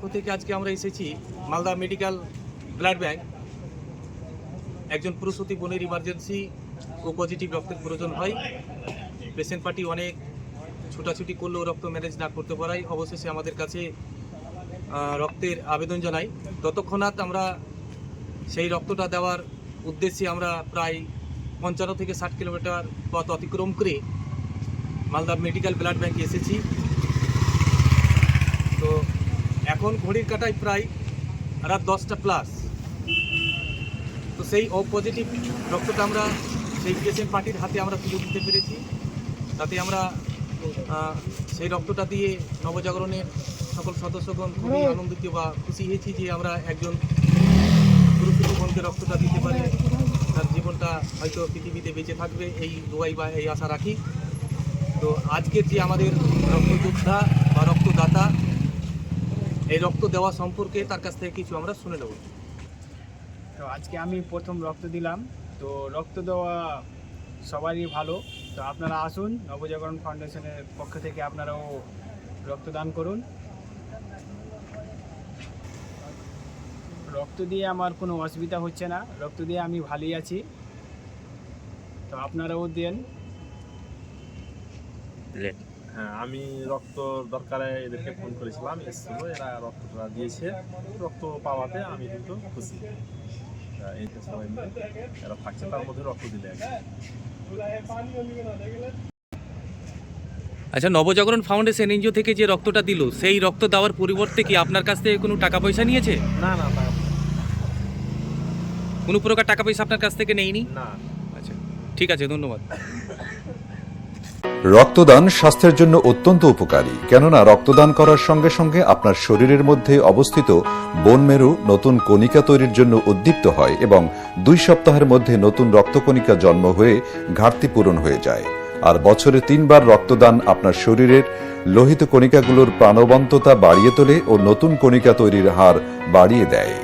পক্ষ থেকে আজকে আমরা এসেছি মালদা মেডিকেল ব্লাড ব্যাংক। একজন প্রসূতি বোনের ইমার্জেন্সি ও পজিটিভ রক্তের প্রয়োজন হয়। পেশেন্ট পার্টি অনেক ছোটাছুটি করলেও রক্ত ম্যানেজ না করতে পারায় অবশেষে আমাদের কাছে রক্তের আবেদন জানাই। ততক্ষণাৎ আমরা সেই রক্তটা দেওয়ার উদ্দেশ্যে আমরা প্রায় 55 থেকে 60 কিলোমিটার পথ অতিক্রম করে মালদা মেডিকেল ব্লাড ব্যাংকে এসেছি। তো এখন ঘড়ির কাঁটায় প্রায় রাত 10টা প্লাস। তো সেই ও পজিটিভ রক্তটা আমরা সেই পেশেন্ট পার্টির হাতে আমরা তুলে দিতে পেরেছি। তাতে আমরা সেই রক্তটা দিয়ে নবজাগরণের সকল সদস্যগণ খুবই আনন্দিত বা খুশি হয়েছি যে আমরা একজন প্রসূতি বোনকে রক্তটা দিতে পারে, তার জীবনটা হয়তো পৃথিবীতে বেঁচে থাকবে এই দোয়াই বা এই আশা রাখি। তো আজকের যে আমাদের রক্তযোদ্ধা বা রক্তদাতা, এই রক্ত দেওয়া সম্পর্কে তার কাছ থেকে কিছু আমরা শুনে নেব। তো আজকে আমি প্রথম রক্ত দিলাম। তো রক্ত দেওয়া সবারই ভালো। তো আপনারা আসুন, নবজাগরণ ফাউন্ডেশনের পক্ষ থেকে আপনারাও রক্তদান করুন। রক্ত দিয়ে আমার কোনো অসুবিধা হচ্ছে না, রক্ত দিয়ে আমি ভালোই আছি। তো আপনারাও দেন। হ্যাঁ, আমি রক্ত দরকারে এদেরকে ফোন করেছিলাম, এসেছিল, এরা রক্তটা দিয়েছে। রক্ত পাওয়াতে আমি কিন্তু খুশি। এই তো সবাই মিলে এরা থাকছে, তার মধ্যে রক্ত দিলে আচ্ছা, নবজাগরণ ফাউন্ডেশন এনজিও থেকে যে রক্তটা দিল, সেই রক্ত দেওয়ার পরিবর্তে কি আপনার কাছ থেকে কোনো টাকা পয়সা নিয়েছে? না না, কোনো প্রকার টাকা পয়সা আপনার কাছ থেকে নেয়নি? না। আচ্ছা, ঠিক আছে, ধন্যবাদ। রক্তদান স্বাস্থ্যের জন্য অত্যন্ত উপকারী, কেননা রক্তদান করার সঙ্গে সঙ্গে আপনার শরীরের মধ্যে অবস্থিত বোন মেরু নতুন কণিকা তৈরির জন্য উদ্দীপ্ত হয় এবং 2 সপ্তাহের মধ্যে নতুন রক্তকণিকা জন্ম হয়ে ঘাটতি পূরণ হয়ে যায়। আর বছরে 3 বার রক্তদান আপনার শরীরের লোহিত কণিকাগুলোর প্রাণবন্ততা বাড়িয়ে তোলে ও নতুন কণিকা তৈরির হার বাড়িয়ে দেয়।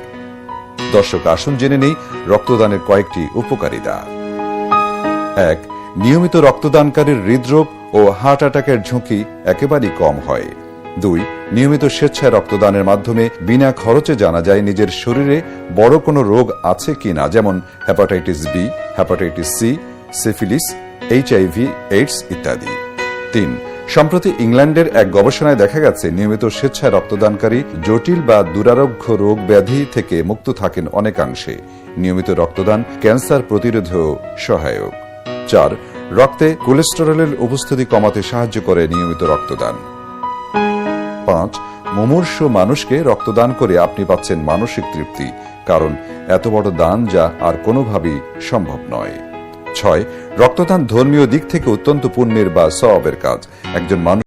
দর্শক, আসুন জেনে নেই রক্তদানের কয়েকটি উপকারিতা। 1. নিয়মিত রক্তদানকারীর হৃদরোগ ও হার্ট অ্যাটাকের ঝুঁকি একেবারেই কম হয়। 2. নিয়মিত স্বেচ্ছায় রক্তদানের মাধ্যমে বিনা খরচে জানা যায় নিজের শরীরে বড় কোনো রোগ আছে কিনা, যেমন hepatitis B, hepatitis C, syphilis, HIV, AIDS ইত্যাদি। 3. সম্প্রতি ইংল্যান্ডের এক গবেষণায় দেখা গেছে নিয়মিত স্বেচ্ছায় রক্তদানকারী জটিল বা দুরারোগ্য রোগ ব্যাধি থেকে মুক্ত থাকেন অনেকাংশে। নিয়মিত রক্তদান ক্যান্সার প্রতিরোধেও সহায়ক। 4. রক্তে কোলেস্টেরলের উপস্থিতি কমাতে সাহায্য করে নিয়মিত রক্তদান। 5. মুমূর্ষু মানুষকে রক্তদান করে আপনি পাচ্ছেন মানসিক তৃপ্তি, কারণ এত বড় দান যা আর কোনোভাবেই সম্ভব নয়। 6. রক্তদান ধর্মীয় দিক থেকে অত্যন্ত পুণ্যের বা সওয়াবের কাজ। একজন মানুষ